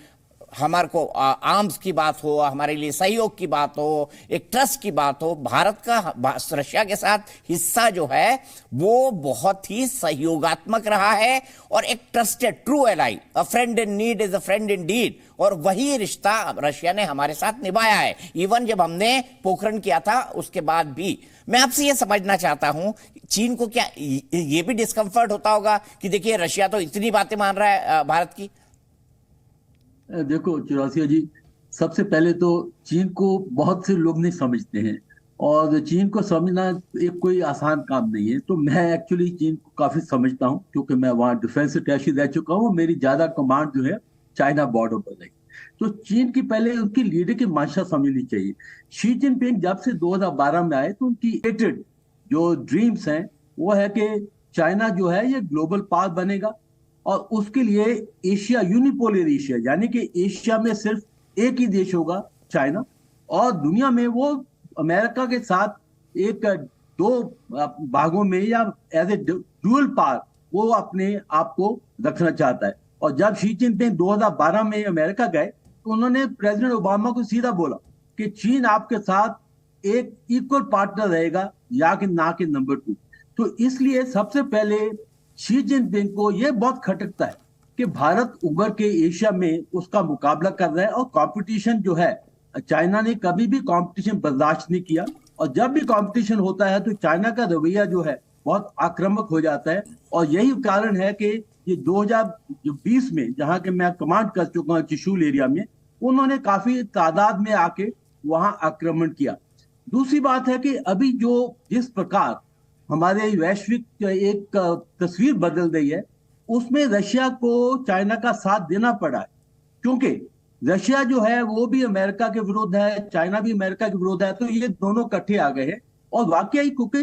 हमारे को आर्म्स की बात हो, हमारे लिए सहयोग की बात हो, एक ट्रस्ट की बात हो। भारत का रशिया के साथ हिस्सा जो है वो बहुत ही सहयोगात्मक रहा है और एक trusted true ally, a friend in need is a friend in deed, और वही रिश्ता रशिया ने हमारे साथ निभाया है। इवन जब हमने पोखरण किया था उसके बाद भी। मैं आपसे ये समझना चाहता हूं, चीन को क्या ये भी डिस्कम्फर्ट होता होगा कि देखिए रशिया तो इतनी बातें मान रहा है भारत की? देखो चौरसिया जी, सबसे पहले तो चीन को बहुत से लोग नहीं समझते हैं, और चीन को समझना एक कोई आसान काम नहीं है। तो मैं एक्चुअली चीन को काफी समझता हूँ, क्योंकि मैं वहाँ डिफेंस अटैची रह चुका हूँ। मेरी ज्यादा कमांड जो है चाइना बॉर्डर पर है। तो चीन की पहले उनकी लीडर की मंशा समझनी चाहिए। शी जिनपिंग जब से 2012 में आए तो उनकी एटेड जो ड्रीम्स हैं वो है कि चाइना जो है ये ग्लोबल पावर बनेगा, और उसके लिए एशिया, यूनिपोलर एशिया, यानी कि एशिया में सिर्फ एक ही देश होगा चाइना, और दुनिया में वो अमेरिका के साथ एक दो भागों में या एज ए ड्यूअल पावर वो अपने आप को रखना चाहता है। और जब शी जिनपिंग 2012 में अमेरिका गए तो उन्होंने प्रेसिडेंट ओबामा को सीधा बोला कि चीन आपके साथ एक इक्वल पार्टनर रहेगा, या कि ना कि नंबर 2। तो इसलिए सबसे पहले शी जिनपिंग को यह बहुत खटकता है कि भारत उभर के एशिया में उसका मुकाबला कर रहा है, और कंपटीशन जो है, चाइना ने कभी भी कंपटीशन बर्दाश्त नहीं किया, और जब भी कंपटीशन होता है तो चाइना का रवैया जो है बहुत आक्रामक हो जाता है। और यही कारण है कि ये 2020 में, जहां के मैं कमांड कर चुका हूं चुशूल एरिया में, उन्होंने काफी तादाद में आके वहां आक्रमण किया। दूसरी बात है कि अभी जो जिस प्रकार हमारे वैश्विक एक तस्वीर बदल रही है, उसमें रशिया को चाइना का साथ देना पड़ा है, क्योंकि रशिया जो है वो भी अमेरिका के विरुद्ध है, चाइना भी अमेरिका के विरुद्ध है। तो ये दोनों इकट्ठे आ गए हैं, और वाकई क्योंकि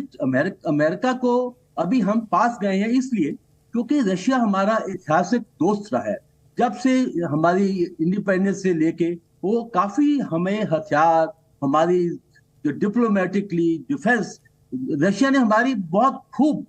अमेरिका को अभी हम पास गए हैं इसलिए क्योंकि रशिया हमारा ऐतिहासिक दोस्त रहा है। जब से हमारी इंडिपेंडेंस से लेके वो काफी हमें हथियार, हमारी जो डिप्लोमेटिकली डिफेंस, रशिया ने हमारी बहुत खूब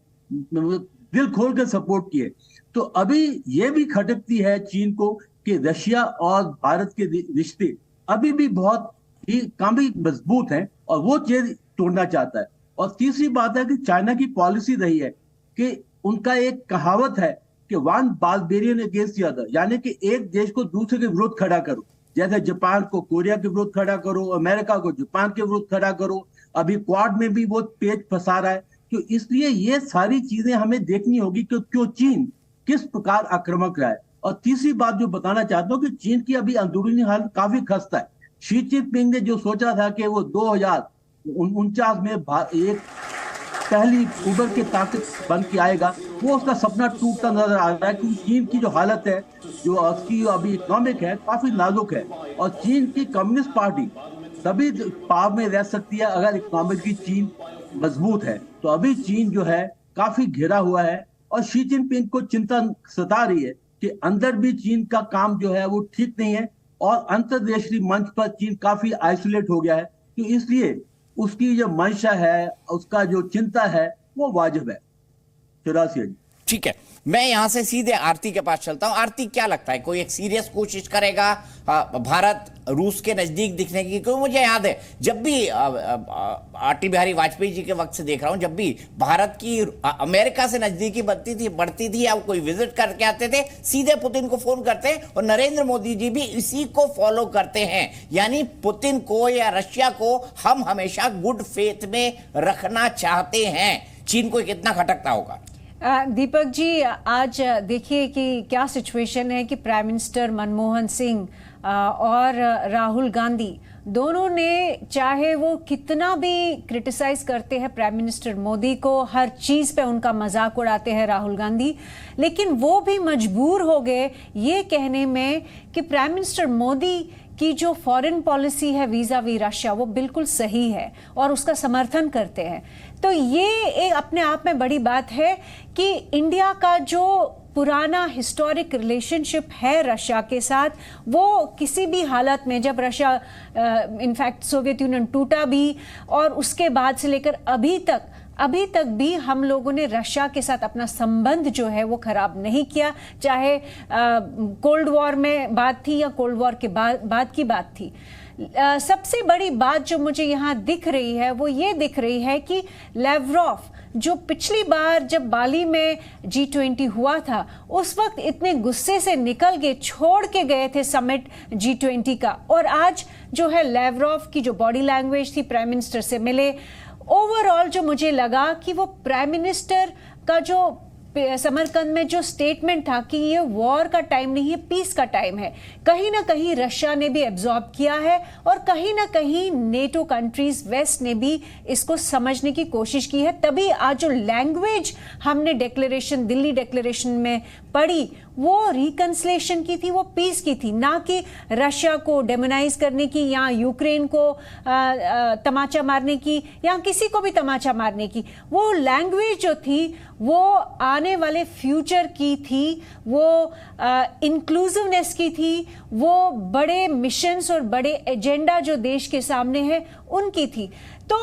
दिल खोल कर सपोर्ट किए। तो अभी ये भी खटकती है चीन को कि रशिया और भारत के रिश्ते अभी भी बहुत ही काफी मजबूत हैं, और वो चीज तोड़ना चाहता है। और तीसरी बात है कि चाइना की पॉलिसी रही है कि उनका एक कहावत है कि one barbarian against the other, यानी कि एक देश को दूसरे के विरुद्ध खड़ा करो। जैसे जापान को कोरिया के विरुद्ध खड़ा करो, अमेरिका को जापान के विरुद्ध खड़ा करो, अभी क्वाड में भी वो पेच फंसा रहा है। तो इसलिए ये सारी चीजें हमें देखनी होगी कि क्यों चीन किस प्रकार आक्रामक रहा है। और तीसरी बात जो बताना चाहता हूँ कि चीन की अभी अंदरूनी हालत काफी खस्ता है। शी जिनपिंग ने जो सोचा था कि वो 2049 में एक पहली उभर के ताकत बन के आएगा, वो उसका सपना टूटता नजर आ रहा है। क्योंकि चीन की जो हालत है, जो उसकी अभी इकोनॉमिक है, काफी नाजुक है। और चीन की कम्युनिस्ट पार्टी तभी पावर में रह सकती है अगर इकोनॉमिकली चीन मजबूत है। तो अभी चीन जो है काफी घिरा हुआ है और शी जिनपिंग को चिंता सता रही है कि अंदर भी चीन का काम जो है वो ठीक नहीं है और अंतर्देशीय मंच पर चीन काफी आइसोलेट हो गया है। तो इसलिए उसकी जो मंशा है, उसका जो चिंता है, वो वाजिब है। चौरासी। ठीक है, मैं यहां से सीधे आरती के पास चलता हूं। आरती, क्या लगता है कोई एक सीरियस कोशिश करेगा भारत रूस के नजदीक दिखने की? क्योंकि मुझे याद है जब भी अटल बिहारी वाजपेयी जी के वक्त से देख रहा हूं, जब भी भारत की अमेरिका से नजदीकी बढ़ती थी या कोई विजिट करके आते थे, सीधे पुतिन को फोन करते हैं। और नरेंद्र मोदी जी भी इसी को फॉलो करते हैं, यानी पुतिन को या रशिया को हम हमेशा गुड फेथ में रखना चाहते हैं। चीन को कितना खटकता होगा? दीपक जी, आज देखिए कि क्या सिचुएशन है कि प्राइम मिनिस्टर मनमोहन सिंह और राहुल गांधी दोनों ने, चाहे वो कितना भी क्रिटिसाइज करते हैं प्राइम मिनिस्टर मोदी को, हर चीज पे उनका मजाक उड़ाते हैं राहुल गांधी, लेकिन वो भी मजबूर हो गए ये कहने में कि प्राइम मिनिस्टर मोदी की जो फॉरेन पॉलिसी है वीजा वी रशिया, वो बिल्कुल सही है और उसका समर्थन करते हैं। तो ये एक अपने आप में बड़ी बात है कि इंडिया का जो पुराना हिस्टोरिक रिलेशनशिप है रशिया के साथ, वो किसी भी हालत में, जब रशिया इनफैक्ट सोवियत यूनियन टूटा भी और उसके बाद से लेकर अभी तक भी हम लोगों ने रशिया के साथ अपना संबंध जो है वो खराब नहीं किया, चाहे कोल्ड वॉर में बात थी या कोल्ड वॉर के बाद की बात थी। सबसे बड़ी बात जो मुझे यहाँ दिख रही है वो ये दिख रही है कि लेवरॉव जो पिछली बार जब बाली में G20 हुआ था, उस वक्त इतने गुस्से से निकल के छोड़ के गए थे समिट G20 का, और आज जो है लेवरॉव की जो बॉडी लैंग्वेज थी, प्राइम मिनिस्टर से मिले, ओवरऑल जो मुझे लगा कि वो प्राइम मिनिस्टर का जो समरकंद में जो स्टेटमेंट था कि ये वॉर का टाइम नहीं है, पीस का टाइम है, कहीं ना कहीं रशिया ने भी एब्जॉर्ब किया है और कहीं ना कहीं नेटो कंट्रीज वेस्ट ने भी इसको समझने की कोशिश की है। तभी आज जो लैंग्वेज हमने डिक्लेरेशन, दिल्ली डिक्लेरेशन में पढ़ी, वो रिकंसिलिएशन की थी, वो पीस की थी, ना कि रशिया को डेमोनाइज करने की या यूक्रेन को तमाचा मारने की या किसी को भी तमाचा मारने की। वो लैंग्वेज जो थी वो आने वाले फ्यूचर की थी, वो इंक्लूसिवनेस की थी, वो बड़े मिशंस और बड़े एजेंडा जो देश के सामने है उनकी थी। तो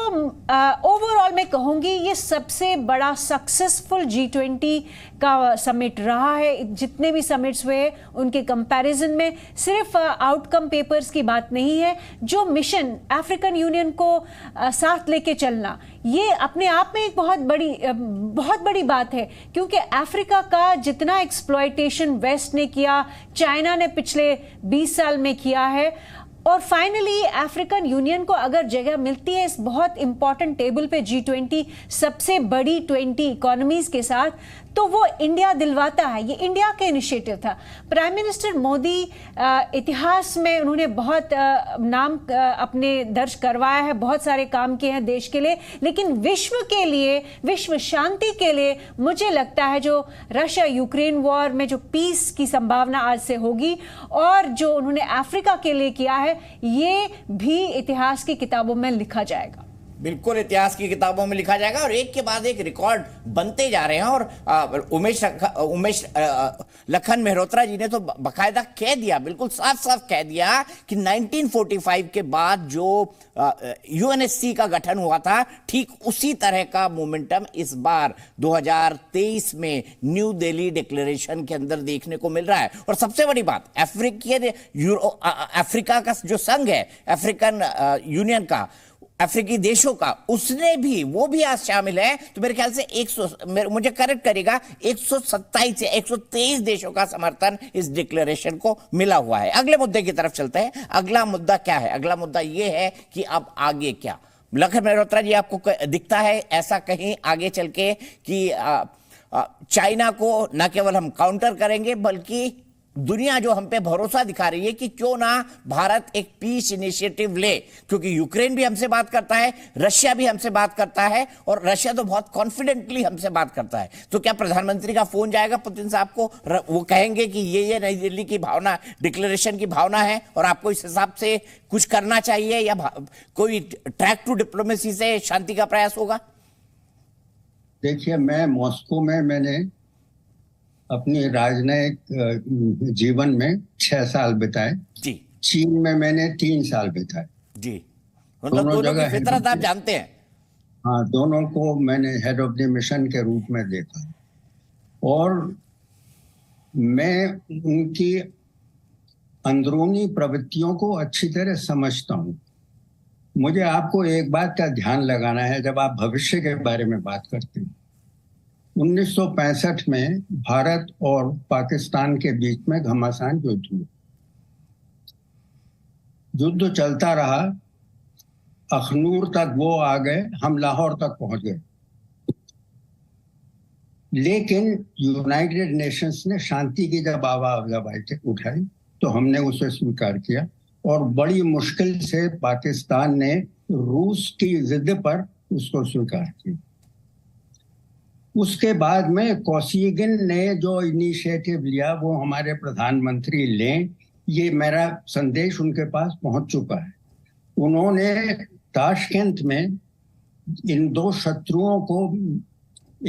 ओवरऑल मैं कहूंगी ये सबसे बड़ा सक्सेसफुल G20 का समिट रहा है। जितने भी समिट्स हुए उनके कंपैरिजन में सिर्फ आउटकम पेपर्स की बात नहीं है, जो मिशन अफ्रीकन यूनियन को साथ लेके चलना, ये अपने आप में एक बहुत बड़ी बात है, क्योंकि अफ्रीका का जितना एक्सप्लॉयटेशन वेस्ट ने किया, चाइना ने पिछले 20 साल में किया है, और फाइनली अफ्रीकन यूनियन को अगर जगह मिलती है इस बहुत इंपॉर्टेंट टेबल पे G20 सबसे बड़ी 20 इकोनॉमीज के साथ, तो वो इंडिया दिलवाता है। ये इंडिया का इनिशिएटिव था। प्राइम मिनिस्टर मोदी इतिहास में उन्होंने बहुत नाम अपने दर्ज करवाया है, बहुत सारे काम किए हैं देश के लिए, लेकिन विश्व के लिए, विश्व शांति के लिए मुझे लगता है जो रशिया यूक्रेन वॉर में जो पीस की संभावना आज से होगी और जो उन्होंने अफ्रीका के लिए किया है, ये भी इतिहास की किताबों में लिखा जाएगा। बिल्कुल इतिहास की किताबों में लिखा जाएगा और एक के बाद एक रिकॉर्ड बनते जा रहे हैं। और उमेश लखन मेहरोत्रा जी ने तो बकायदा कह दिया, बिल्कुल साफ साफ कह दिया कि 1945 के बाद जो UNSC का गठन हुआ था, ठीक उसी तरह का मोमेंटम इस बार 2023 में न्यू दिल्ली डिक्लेरेशन के अंदर देखने को मिल रहा है। और सबसे बड़ी बात, अफ्रीका का जो संघ है, अफ्रीकन यूनियन का, अफ्रीकी देशों का, उसने भी, वो भी आज शामिल है। तो मेरे ख्याल से 100, मुझे करेक्ट करेगा, 127 से 123 देशों का समर्थन इस डिक्लेरेशन को मिला हुआ है। अगले मुद्दे की तरफ चलते हैं। अगला मुद्दा क्या है? अगला मुद्दा ये है कि अब आगे क्या? लखन मेहरोत्रा जी, आपको दिखता है ऐसा कहीं आगे चल के कि चाइना को न केवल हम काउंटर करेंगे, बल्कि दुनिया जो हम पे भरोसा दिखा रही है कि क्यों ना भारत एक पीस इनिशिएटिव ले, क्योंकि यूक्रेन भी हमसे बात करता है, रशिया भी हमसे बात करता है, और रशिया तो बहुत कॉन्फिडेंटली हमसे बात करता है। तो क्या प्रधानमंत्री का फोन जाएगा पुतिन साहब को, वो कहेंगे कि ये नई दिल्ली की भावना, डिक्लेरेशन की भावना है और आपको इस हिसाब से कुछ करना चाहिए, या कोई ट्रैक टू डिप्लोमेसी से शांति का प्रयास होगा? देखिए, मैं मॉस्को में मैंने अपनी राजनयिक जीवन में 6 साल बिताए जी। चीन में मैंने 3 साल बिताए जी। मतलब दोनों की फितरत आप जानते हैं। हाँ, दोनों को मैंने हेड ऑफ द मिशन के रूप में देखा, और मैं उनकी अंदरूनी प्रवृत्तियों को अच्छी तरह समझता हूँ। मुझे आपको एक बात का ध्यान लगाना है जब आप भविष्य के बारे में बात करते हैं। 1965 में भारत और पाकिस्तान के बीच में घमासान युद्ध हुआ। युद्ध चलता रहा, अखनूर तक वो आ गए, हम लाहौर तक पहुंच गए। लेकिन यूनाइटेड नेशंस ने शांति की जब आवाज उठाई तो हमने उसे स्वीकार किया, और बड़ी मुश्किल से पाकिस्तान ने रूस की जिद पर उसको स्वीकार किया। उसके बाद में कोसिगिन ने जो इनिशिएटिव लिया वो हमारे प्रधानमंत्री लें, ये मेरा संदेश उनके पास पहुंच चुका है। उन्होंने ताशकंद में इन दो शत्रुओं को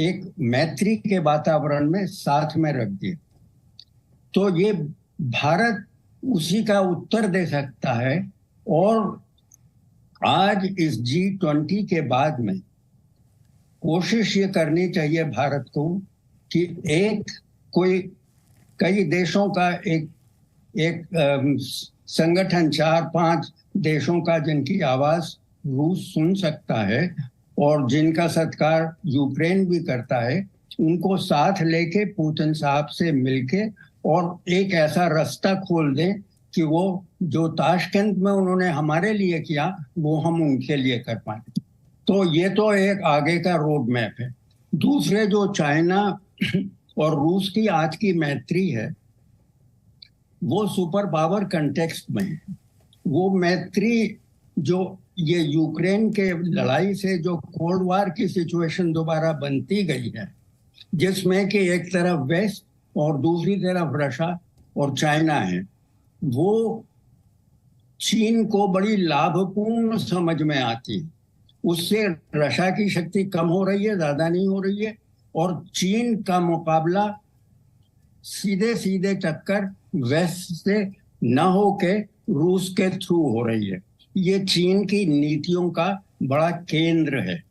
एक मैत्री के वातावरण में साथ में रख दिया। तो ये भारत उसी का उत्तर दे सकता है, और आज इस G20 के बाद में कोशिश ये करनी चाहिए भारत को कि कई देशों का एक संगठन, 4-5 देशों का जिनकी आवाज रूस सुन सकता है और जिनका सत्कार यूक्रेन भी करता है, उनको साथ लेके पुतिन साहब से मिलके और एक ऐसा रास्ता खोल दें कि वो जो ताशकंद में उन्होंने हमारे लिए किया वो हम उनके लिए कर पाए। तो ये तो एक आगे का रोड मैप है। दूसरे जो चाइना और रूस की आज की मैत्री है वो सुपर पावर कंटेक्स्ट में है। वो मैत्री जो ये यूक्रेन के लड़ाई से जो कोल्ड वार की सिचुएशन दोबारा बनती गई है, जिसमें कि एक तरफ वेस्ट और दूसरी तरफ रशिया और चाइना है, वो चीन को बड़ी लाभपूर्ण समझ में आती है। उससे रशिया की शक्ति कम हो रही है, ज्यादा नहीं हो रही है, और चीन का मुकाबला सीधे सीधे टक्कर वेस्ट से न होके रूस के थ्रू हो रही है। ये चीन की नीतियों का बड़ा केंद्र है।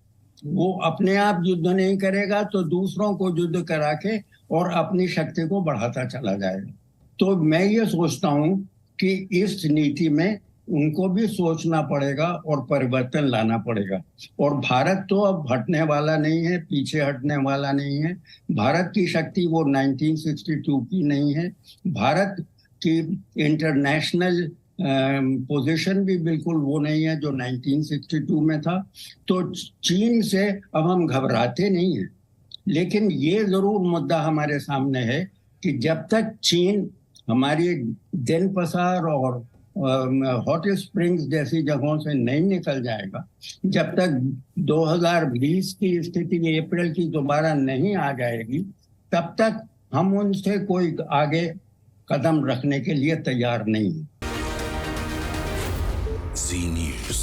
वो अपने आप युद्ध नहीं करेगा तो दूसरों को युद्ध करा के और अपनी शक्ति को बढ़ाता चला जाएगा। तो मैं ये सोचता हूँ कि इस नीति में उनको भी सोचना पड़ेगा और परिवर्तन लाना पड़ेगा। और भारत तो अब हटने वाला नहीं है, पीछे हटने वाला नहीं है। भारत की शक्ति वो 1962 की नहीं है। भारत की इंटरनेशनल पोजीशन भी बिल्कुल वो नहीं है जो 1962 में था। तो चीन से अब हम घबराते नहीं हैं, लेकिन ये जरूर मुद्दा हमारे सामने है कि जब तक चीन हमारी देनपसार और हॉट स्प्रिंग्स जैसी जगहों से नहीं निकल जाएगा, जब तक 2020 की स्थिति अप्रैल की दोबारा नहीं आ जाएगी, तब तक हम उनसे कोई आगे कदम रखने के लिए तैयार नहीं हैं। Zee News.